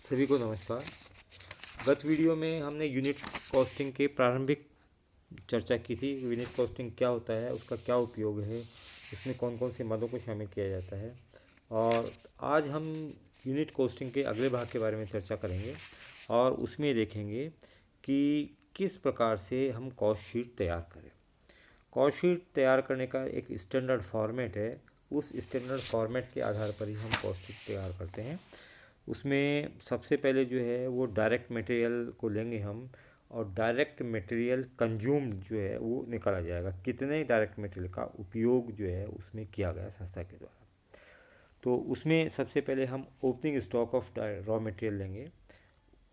सभी को नमस्कार। गत वीडियो में हमने यूनिट कॉस्टिंग के प्रारंभिक चर्चा की थी। यूनिट कॉस्टिंग क्या होता है, उसका क्या उपयोग है, उसमें कौन कौन से मदों को शामिल किया जाता है। और आज हम यूनिट कॉस्टिंग के अगले भाग के बारे में चर्चा करेंगे और उसमें देखेंगे कि किस प्रकार से हम कॉस्ट शीट तैयार करें। कॉस्ट शीट तैयार करने का एक स्टैंडर्ड फॉर्मेट है। उस स्टैंडर्ड फॉर्मेट के आधार पर ही हम कॉस्ट शीट तैयार करते हैं। उसमें सबसे पहले जो है वो डायरेक्ट मटेरियल को लेंगे हम, और डायरेक्ट मटेरियल कंज्यूम्ड जो है वो निकाला जाएगा, कितने डायरेक्ट मटेरियल का उपयोग जो है उसमें किया गया संस्था के द्वारा। तो उसमें सबसे पहले हम opening stock of raw material लेंगे,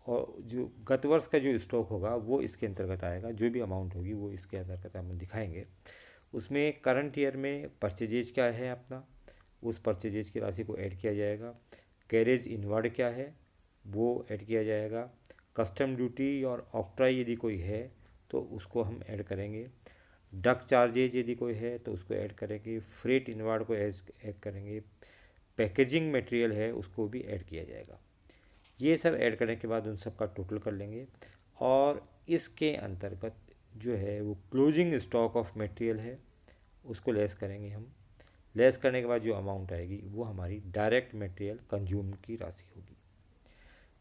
और जो गत वर्ष का जो स्टॉक होगा वो इसके अंतर्गत आएगा। जो भी अमाउंट होगी वो इसके अंतर्गत हम दिखाएंगे। उसमें करंट ईयर में परचेजेज क्या है अपना, उस परचेजेज की राशि को ऐड किया जाएगा। कैरेज इनवर्ड क्या है वो ऐड किया जाएगा। कस्टम ड्यूटी और ऑक्ट्राई यदि कोई है तो उसको हम ऐड करेंगे। डक चार्जेज यदि कोई है तो उसको ऐड करेंगे। फ्रेट इनवर्ड को ऐड करेंगे। पैकेजिंग मटेरियल है उसको भी ऐड किया जाएगा। ये सब ऐड करने के बाद उन सब का टोटल कर लेंगे, और इसके अंतर्गत जो है वो क्लोजिंग स्टॉक ऑफ मटेरियल है उसको लेस करेंगे हम। लेस करने के बाद जो अमाउंट आएगी वो हमारी डायरेक्ट मटेरियल कंज्यूम की राशि होगी।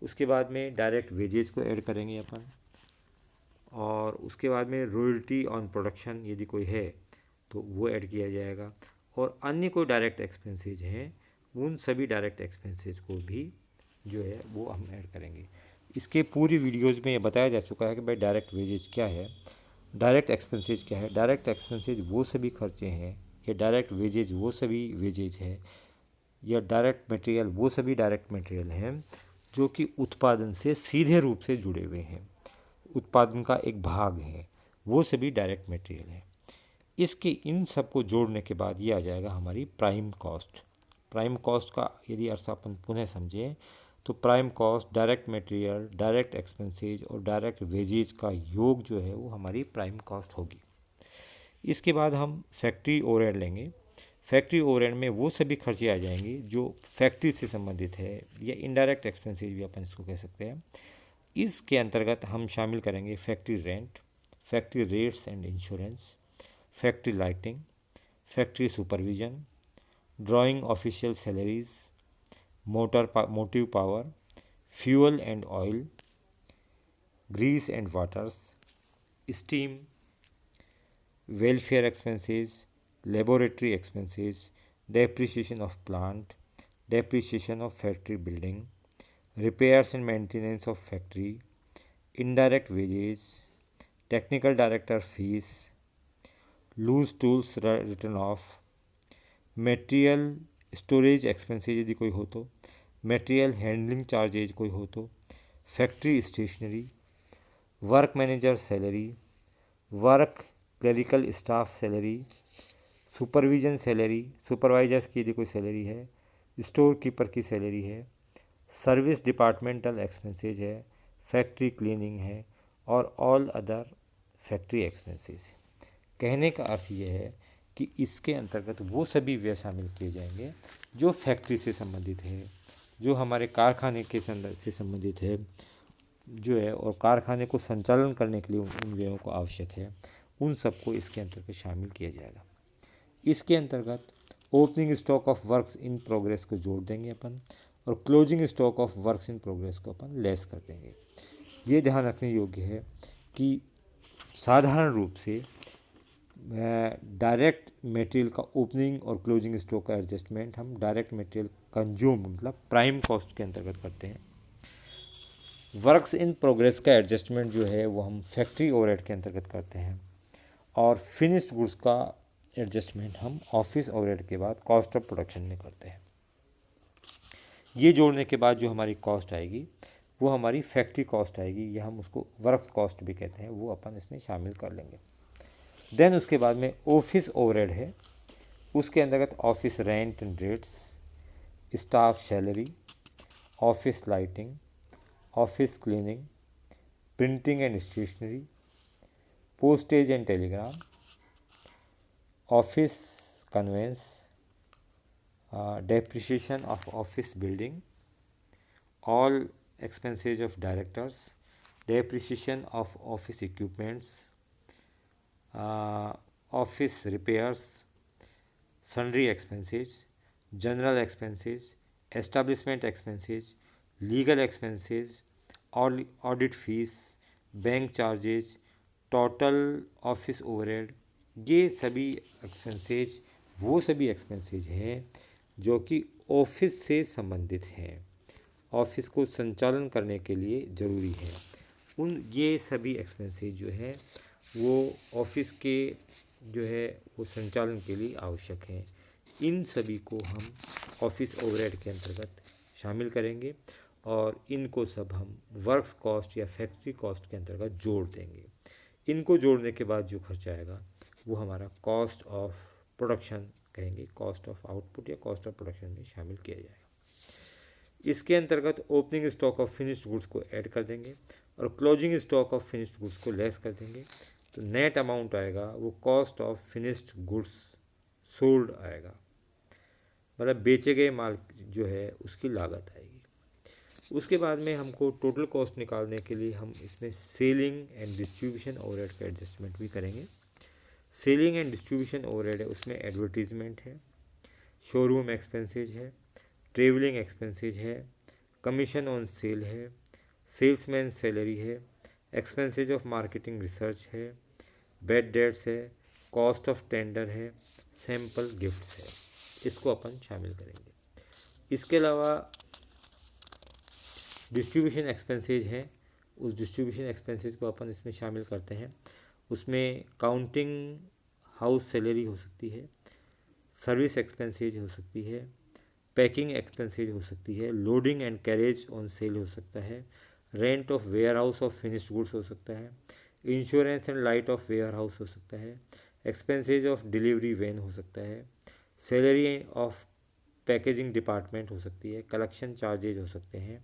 उसके बाद में डायरेक्ट वेजेस को ऐड करेंगे अपन, और उसके बाद में रॉयल्टी ऑन प्रोडक्शन यदि कोई है तो वो ऐड किया जाएगा। और अन्य कोई डायरेक्ट एक्सपेंसेज हैं उन सभी डायरेक्ट एक्सपेंसेज को भी जो है वो हम ऐड करेंगे। इसके पूरी वीडियोज़ में ये बताया जा चुका है कि भाई डायरेक्ट वेजेज क्या है, डायरेक्ट एक्सपेंसेज क्या है। डायरेक्ट एक्सपेंसेज वो सभी खर्चे हैं, या डायरेक्ट वेजेज वो सभी वेजेज है, या डायरेक्ट मटेरियल वो सभी डायरेक्ट मटेरियल हैं जो कि उत्पादन से सीधे रूप से जुड़े हुए हैं, उत्पादन का एक भाग है, वो सभी डायरेक्ट मटेरियल है। इसके इन सब को जोड़ने के बाद ये आ जाएगा हमारी प्राइम कॉस्ट। प्राइम कॉस्ट का यदि अर्थ अपन पुनः समझें तो prime cost direct material, direct expenses और डायरेक्ट वेजेज का योग जो है वो हमारी प्राइम कॉस्ट होगी। इसके बाद हम फैक्ट्री ओवरहेड लेंगे। फैक्ट्री ओवरहेड में वो सभी खर्चे आ जाएंगे जो फैक्ट्री से संबंधित है, या इनडायरेक्ट एक्सपेंसेज भी अपन इसको कह सकते हैं। इसके अंतर्गत हम शामिल करेंगे factory rent, factory rates and insurance, factory lighting, factory supervision, drawing official salaries, motive power, fuel and oil, grease and waters, steam, welfare expenses, laboratory expenses, depreciation of plant, depreciation of factory building, repairs and maintenance of factory, indirect wages, technical director fees, loose tools written off, material storage expenses यदि कोई हो तो, material handling charges कोई हो तो, factory stationery, work manager salary, work clerical staff salary, supervision salary, supervisors की यदि कोई सैलरी है, स्टोर कीपर की सैलरी है, सर्विस डिपार्टमेंटल एक्सपेंसेज है, फैक्ट्री क्लीनिंग है, और ऑल अदर फैक्ट्री एक्सपेंसेज। कहने का अर्थ ये है कि इसके अंतर्गत वो सभी व्यय शामिल किए जाएंगे जो फैक्ट्री से संबंधित है, जो हमारे कारखाने के से संबंधित है जो है, और कारखाने को संचालन करने के लिए उन व्ययों को आवश्यक है, उन सबको इसके अंतर्गत शामिल किया जाएगा। इसके अंतर्गत opening stock of works in progress को जोड़ देंगे अपन, और closing stock of works in progress को अपन लेस कर देंगे। ये ध्यान रखने योग्य है कि साधारण रूप से डायरेक्ट मटेरियल का ओपनिंग और क्लोजिंग स्टॉक का एडजस्टमेंट हम डायरेक्ट मटेरियल कंज्यूम मतलब प्राइम कॉस्ट के अंतर्गत करते हैं। वर्क्स इन प्रोग्रेस का एडजस्टमेंट जो है वो हम फैक्ट्री ओवरहेड के अंतर्गत करते हैं, और फिनिश्ड गुड्स का एडजस्टमेंट हम ऑफिस ओवरहेड के बाद कॉस्ट ऑफ प्रोडक्शन में करते हैं। ये जोड़ने के बाद जो हमारी कॉस्ट आएगी वो हमारी फैक्ट्री कॉस्ट आएगी, या हम उसको वर्क्स कॉस्ट भी कहते हैं, वो अपन इसमें शामिल कर लेंगे। देन उसके बाद में ऑफिस ओवरहेड है, उसके अंतर्गत office rent and rates, staff salary, office lighting, office cleaning, printing and stationery, postage and telegram, office conveyance, depreciation of office building, all expenses of directors, depreciation of office equipments, office repairs, sundry expenses, general expenses, establishment expenses, legal expenses, audit fees, bank charges, total office overhead, ये सभी expenses वो सभी expenses हैं जो कि office से संबंधित हैं, ऑफिस को संचालन करने के लिए ज़रूरी है। ये सभी एक्सपेंसेज जो है वो ऑफिस के जो है वो संचालन के लिए आवश्यक हैं। इन सभी को हम ऑफिस ओवरहेड के अंतर्गत शामिल करेंगे और इनको सब हम वर्क्स कॉस्ट या फैक्ट्री कॉस्ट के अंतर्गत जोड़ देंगे। इनको जोड़ने के बाद जो खर्चा आएगा वो हमारा कॉस्ट ऑफ प्रोडक्शन कहेंगे, कॉस्ट ऑफ आउटपुट या कॉस्ट ऑफ प्रोडक्शन में शामिल किया जाएगा। इसके अंतर्गत opening stock of finished goods को ऐड कर देंगे और closing stock of finished goods को लेस कर देंगे, तो नेट अमाउंट आएगा वो cost of finished goods sold आएगा, मतलब बेचे गए माल जो है उसकी लागत आएगी। उसके बाद में हमको टोटल कॉस्ट निकालने के लिए हम इसमें सेलिंग एंड डिस्ट्रीब्यूशन ओवरहेड का एडजस्टमेंट भी करेंगे। सेलिंग एंड डिस्ट्रीब्यूशन ओवरहेड है, उसमें एडवर्टीजमेंट है, शोरूम एक्सपेंसेज है, ट्रेवलिंग एक्सपेंसेज है, कमीशन ऑन सेल है, सेल्समैन सैलरी है, एक्सपेंसेज ऑफ मार्केटिंग रिसर्च है, बैड डेट्स है, कॉस्ट ऑफ टेंडर है, सैम्पल गिफ्ट्स है, इसको अपन शामिल करेंगे। इसके अलावा डिस्ट्रीब्यूशन एक्सपेंसेज हैं, उस डिस्ट्रीब्यूशन एक्सपेंसेज को अपन इसमें शामिल करते हैं। उसमें काउंटिंग हाउस सैलरी हो सकती है, सर्विस एक्सपेंसेज हो सकती है, पैकिंग एक्सपेंसेज हो सकती है, loading and carriage on sale हो सकता है, rent of warehouse of finished goods हो सकता है, insurance and light of warehouse हो सकता है, एक्सपेंसेज ऑफ डिलीवरी वैन हो सकता है, सैलरी ऑफ पैकेजिंग डिपार्टमेंट हो सकती है, कलेक्शन चार्जेज हो सकते हैं,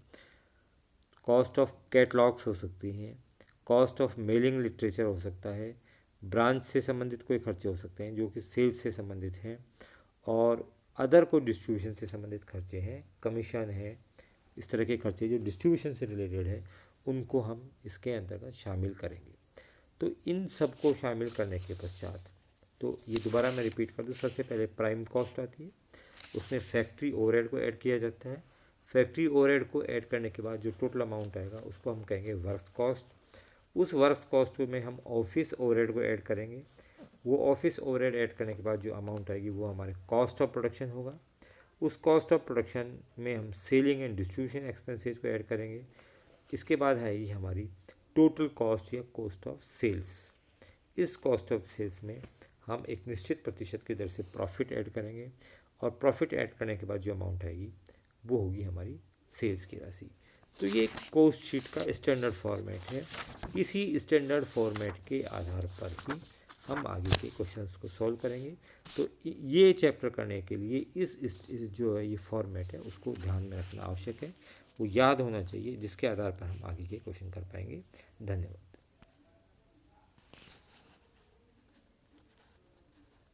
कॉस्ट ऑफ कैटलॉग्स हो सकती हैं, कॉस्ट ऑफ मेलिंग लिटरेचर हो सकता है, ब्रांच से संबंधित कोई खर्चे हो सकते हैं जो कि सेल्स से संबंधित हैं, और अदर कोई डिस्ट्रीब्यूशन से संबंधित खर्चे हैं, कमीशन है, इस तरह के खर्चे जो डिस्ट्रीब्यूशन से रिलेटेड है उनको हम इसके अंतर्गत शामिल करेंगे। तो इन सब को शामिल करने के पश्चात, तो ये दोबारा मैं रिपीट कर दूँ, सबसे पहले प्राइम कॉस्ट आती है, उसमें फैक्ट्री ओवरहेड को ऐड किया जाता है। फैक्ट्री ओवरहेड को ऐड करने के बाद जो टोटल अमाउंट आएगा उसको हम कहेंगे वर्क्स कॉस्ट। उस वर्क्स कॉस्ट में हम ऑफिस ओवरहेड को ऐड करेंगे। वो ऑफिस ओवरहेड ऐड करने के बाद जो अमाउंट आएगी वो हमारे कॉस्ट ऑफ प्रोडक्शन होगा। उस कॉस्ट ऑफ प्रोडक्शन में हम सेलिंग एंड डिस्ट्रीब्यूशन एक्सपेंसेस को ऐड करेंगे। इसके बाद आएगी हमारी टोटल कॉस्ट या कॉस्ट ऑफ सेल्स। इस कॉस्ट ऑफ सेल्स में हम एक निश्चित प्रतिशत की दर से प्रॉफिट ऐड करेंगे और प्रॉफिट ऐड करने के बाद जो अमाउंट आएगी वो होगी हमारी सेल्स की राशि। तो ये एक कॉस्ट शीट का स्टैंडर्ड फॉर्मेट है। इसी स्टैंडर्ड फॉर्मेट के आधार पर ही हम आगे के क्वेश्चंस को सॉल्व करेंगे। तो ये चैप्टर करने के लिए इस जो है ये फॉर्मेट है उसको ध्यान में रखना आवश्यक है, वो याद होना चाहिए, जिसके आधार पर हम आगे के क्वेश्चन कर पाएंगे। धन्यवाद।